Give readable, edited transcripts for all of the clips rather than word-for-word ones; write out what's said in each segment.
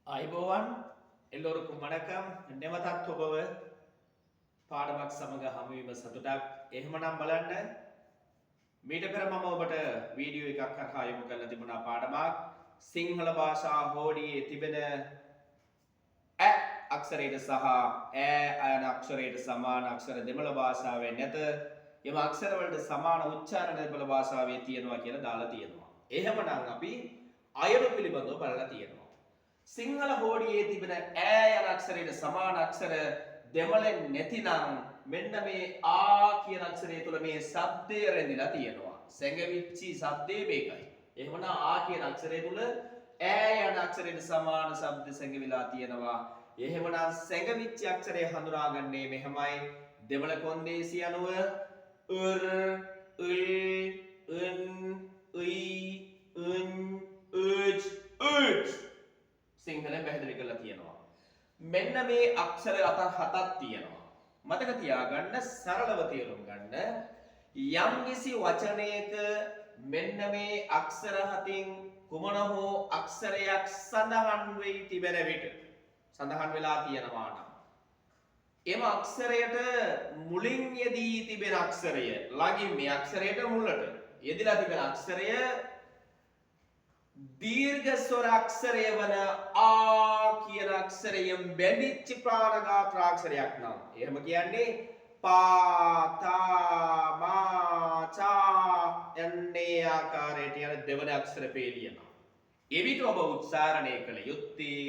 අයිබෝවන් එල්ලොරුකුම් වණකම් නෙමතත් ඔබව පාඩමක් සමග හමුවීම සතුටක් එහෙමනම් බලන්න මීට පෙර මම ඔබට වීඩියෝ එකක් කරහා යොමු කරලා තිබුණා පාඩමක් සිංහල භාෂා හෝඩියේ තිබෙන ඇ අක්ෂරයට සහ ඈ අයන අක්ෂරයට සමාන අක්ෂර දෙමළ භාෂාවේ නැත එම අක්ෂර වලට සමාන උච්චාරණ දෙමළ භාෂාවේ තියෙනවා කියලා දාලා තියෙනවා. එහෙමනම් අපි අයන පිළිබඳව බලලා තියෙනවා. සිංහල හෝඩියේ තිබෙන ඈ යන අක්ෂරයට සමාන අක්ෂර දෙමළෙන් නැතිනම් මෙන්න මේ ආ කියන අක්ෂරය තුල මේ ශබ්දය රැඳිලා තියෙනවා. සැඟවිච්චි ශබ්දේ මේකයි. එහෙමනම් ආ කියන අක්ෂරය තුල ඈ යන අක්ෂරයට සමාන ශබ්ද සැඟවිලා තියෙනවා. එහෙමනම් සැඟවිච්ච අක්ෂරය හඳුනාගන්නේ මෙහෙමයි. දෙමළ කොන්දේසි අනුව ըර් ըල් ըන් ըයි ըන් ըජ් ըජ් සිංහලෙන් පැහැදිලි කරලා තියෙනවා. මෙන්න මේ අක්ෂර හතක් තියෙනවා. මතක තියාගන්න සරලව තේරුම් ගන්න. යම්කිසි වචනයක මෙන්න මේ අක්ෂර හතින් කුමන හෝ අක්ෂරයක් සඳහන් වෙයි තිබෙන විට සඳහන් වෙලා තියෙනවා නම් එම අක්ෂරයට මුලින් යෙදී තිබෙන අක්ෂරය ළඟින් මේ අක්ෂරයට මුලට යෙදලා තිබෙන අක්ෂරය දීර්ඝ ස්වර අක්ෂරය වන ආ කියන අක්ෂරයෙන් බැඳිච්ච ප්‍රාණඝාත අක්ෂරයක් නම් එහෙම කියන්නේ පා තා මා චා යන්නේ ආකාරයට යන දෙවන අක්ෂර පේලියනවා. එවිට ඔබ උච්චාරණය කළ යුත්තේ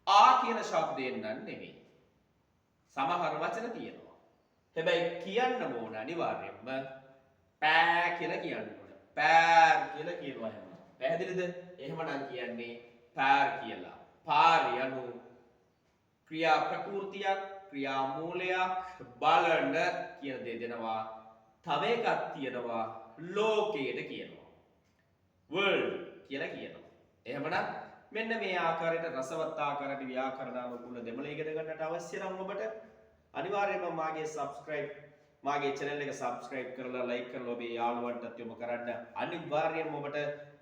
ආ කියන ශබ්දයෙන් නෙමෙයි. සමහර වචන තියෙනවා. හැබැයි කියන්න ඕන අනිවාර්යයෙන්ම පෑ කියලා කියන්න ඕන. පෑර් කියලා කියනවා එහෙම. පැහැදිලිද? එහෙමනම් කියන්නේ පාර් කියලා. පාර් යනු ක්‍රියා ප්‍රකෘතියක්, ක්‍රියා මූලයක්, බලන කියන දේ දෙනවා. තව එකක් තියෙනවා ලෝකයට කියනවා. world කියලා කියනවා. එහෙමනම් මෙන්න මේ ආකාරයට රසවත් ආකාරයට ව්‍යාකරණානුකූල දෙමළ ඉගෙන ගන්නට අවශ්‍ය නම් ඔබට අනිවාර්යයෙන්ම මාගේ channel එක subscribe කරලා like කරලා ඔබේ යාළුවන්ටත් යොමු කරන්න. අනිවාර්යයෙන්ම ඔබට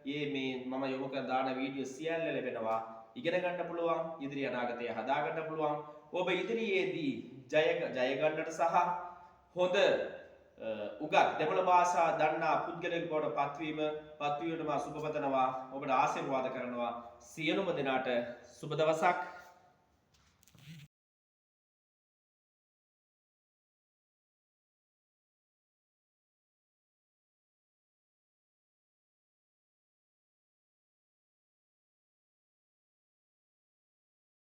මේ මම යොමු කර දාන වීඩියෝ සියල්ල ලැබෙනවා. ඉගෙන ගන්න පුළුවන්, ඉදිරි අනාගතය හදා ගන්න පුළුවන්. ඔබ ඉදිරියේදී ජය ගන්නට සහ හොඳ උගත් දෙමළ භාෂා දන්නා පුද්ගලයෙක් බවට පත්වීමට මා සුබ පතනවා. ඔබට ආශිර්වාද කරනවා. සියලුම දෙනාට සුබ දවසක්.